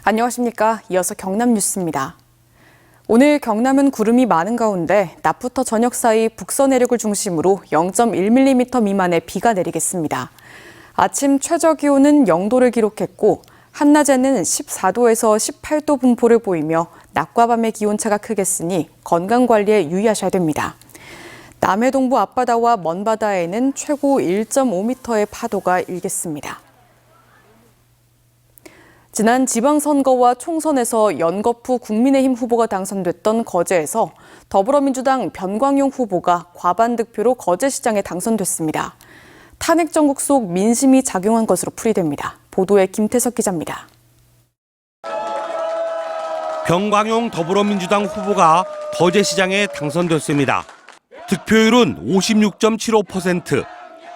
안녕하십니까. 이어서 경남 뉴스입니다. 오늘 경남은 구름이 많은 가운데 낮부터 저녁 사이 북서 내륙을 중심으로 0.1mm 미만의 비가 내리겠습니다. 아침 최저 기온은 0도를 기록했고 한낮에는 14도에서 18도 분포를 보이며 낮과 밤의 기온차가 크겠으니 건강관리에 유의하셔야 됩니다. 남해 동부 앞바다와 먼바다에는 최고 1.5m의 파도가 일겠습니다. 지난 지방선거와 총선에서 연거푸 국민의힘 후보가 당선됐던 거제에서 더불어민주당 변광용 후보가 과반 득표로 거제시장에 당선됐습니다. 탄핵 정국 속 민심이 작용한 것으로 풀이됩니다. 보도에 김태석 기자입니다. 변광용 더불어민주당 후보가 거제시장에 당선됐습니다. 득표율은 56.75%,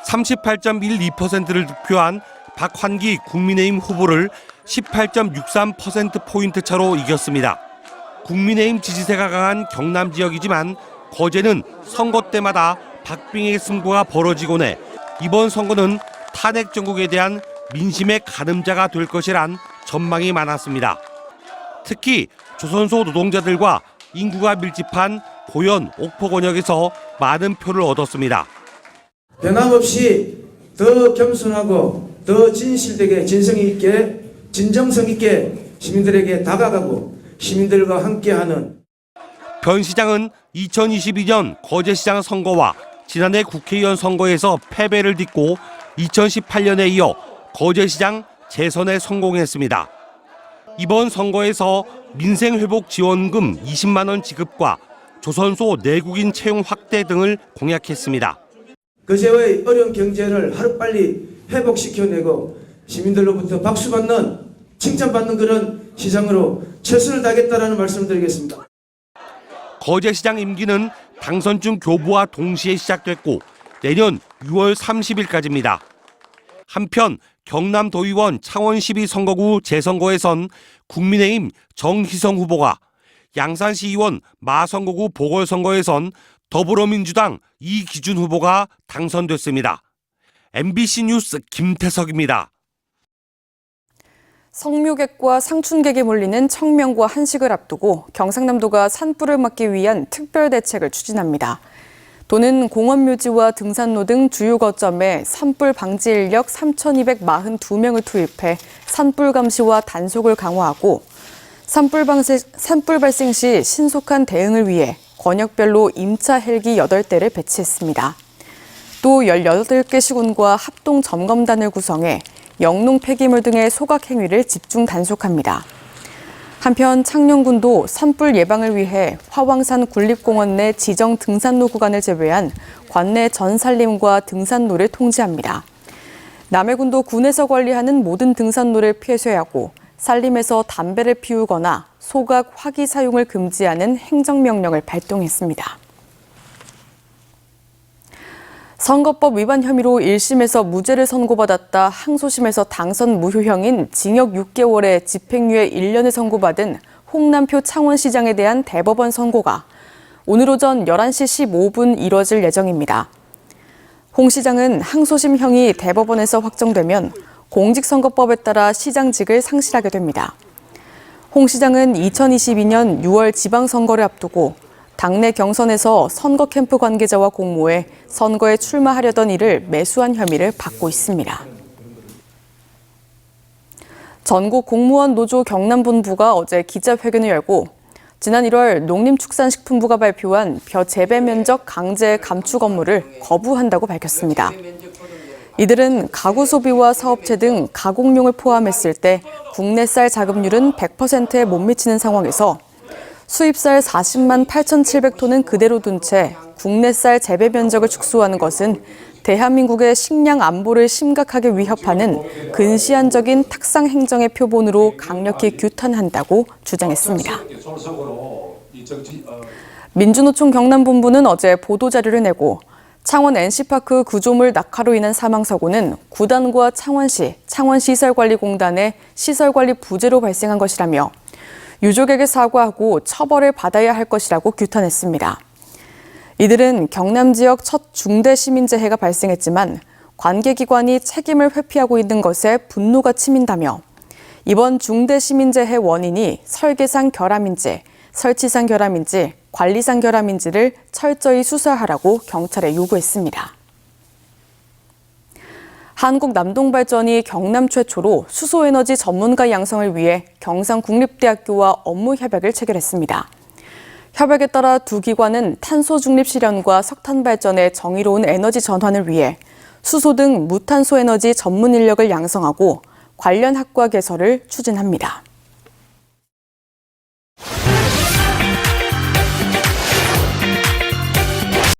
38.12%를 득표한 박환기 국민의힘 후보를 18.63%포인트 차로 이겼습니다. 국민의힘 지지세가 강한 경남 지역이지만 거제는 선거 때마다 박빙의 승부가 벌어지곤 해 이번 선거는 탄핵 정국에 대한 민심의 가늠자가 될 것이란 전망이 많았습니다. 특히 조선소 노동자들과 인구가 밀집한 보현, 옥포 권역에서 많은 표를 얻었습니다. 변함없이 더 겸손하고 더 진실되게 진정성 있게 시민들에게 다가가고 시민들과 함께하는 변 시장은 2022년 거제시장 선거와 지난해 국회의원 선거에서 패배를 딛고 2018년에 이어 거제시장 재선에 성공했습니다. 이번 선거에서 민생회복지원금 20만 원 지급과 조선소 내국인 채용 확대 등을 공약했습니다. 거제의 어려운 경제를 하루빨리 회복시켜내고 시민들로부터 박수받는 칭찬받는 그런 시장으로 최선을 다하겠다는 말씀을 드리겠습니다. 거제시장 임기는 당선중 교부와 동시에 시작됐고 내년 6월 30일까지입니다. 한편 경남도의원 창원시비 선거구 재선거에선 국민의힘 정희성 후보가, 양산시의원 마선거구 보궐선거에선 더불어민주당 이기준 후보가 당선됐습니다. MBC 뉴스 김태석입니다. 성묘객과 상춘객이 몰리는 청명과 한식을 앞두고 경상남도가 산불을 막기 위한 특별 대책을 추진합니다. 도는 공원묘지와 등산로 등 주요 거점에 산불 방지 인력 3,242명을 투입해 산불 감시와 단속을 강화하고 산불 발생 시 신속한 대응을 위해 권역별로 임차 헬기 8대를 배치했습니다. 또 18개 시군과 합동 점검단을 구성해 영농 폐기물 등의 소각 행위를 집중 단속합니다. 한편 창녕군도 산불 예방을 위해 화왕산 군립공원 내 지정 등산로 구간을 제외한 관내 전 산림과 등산로를 통제합니다. 남해군도 군에서 관리하는 모든 등산로를 폐쇄하고 산림에서 담배를 피우거나 소각, 화기 사용을 금지하는 행정명령을 발동했습니다. 선거법 위반 혐의로 1심에서 무죄를 선고받았다 항소심에서 당선 무효형인 징역 6개월에 집행유예 1년을 선고받은 홍남표 창원시장에 대한 대법원 선고가 오늘 오전 11시 15분 이뤄질 예정입니다. 홍 시장은 항소심형이 대법원에서 확정되면 공직선거법에 따라 시장직을 상실하게 됩니다. 홍 시장은 2022년 6월 지방선거를 앞두고 당내 경선에서 선거 캠프 관계자와 공모해 선거에 출마하려던 이를 매수한 혐의를 받고 있습니다. 전국 공무원 노조 경남본부가 어제 기자회견을 열고 지난 1월 농림축산식품부가 발표한 벼 재배 면적 강제 감축 업무를 거부한다고 밝혔습니다. 이들은 가구 소비와 사업체 등 가공용을 포함했을 때 국내 쌀 자급률은 100%에 못 미치는 상황에서 수입쌀 40만 8,700톤은 그대로 둔 채 국내 쌀 재배 면적을 축소하는 것은 대한민국의 식량 안보를 심각하게 위협하는 근시안적인 탁상 행정의 표본으로 강력히 규탄한다고 주장했습니다. 민주노총 경남본부는 어제 보도자료를 내고 창원 NC파크 구조물 낙하로 인한 사망사고는 구단과 창원시설관리공단의 시설관리 부재로 발생한 것이라며 유족에게 사과하고 처벌을 받아야 할 것이라고 규탄했습니다. 이들은 경남 지역 첫 중대 시민재해가 발생했지만 관계기관이 책임을 회피하고 있는 것에 분노가 치민다며 이번 중대시민재해 원인이 설계상 결함인지, 설치상 결함인지, 관리상 결함인지를 철저히 수사하라고 경찰에 요구했습니다. 한국남동발전이 경남 최초로 수소에너지 전문가 양성을 위해 경상국립대학교와 업무 협약을 체결했습니다. 협약에 따라 두 기관은 탄소 중립 실현과 석탄 발전의 정의로운 에너지 전환을 위해 수소 등 무탄소 에너지 전문 인력을 양성하고 관련 학과 개설을 추진합니다.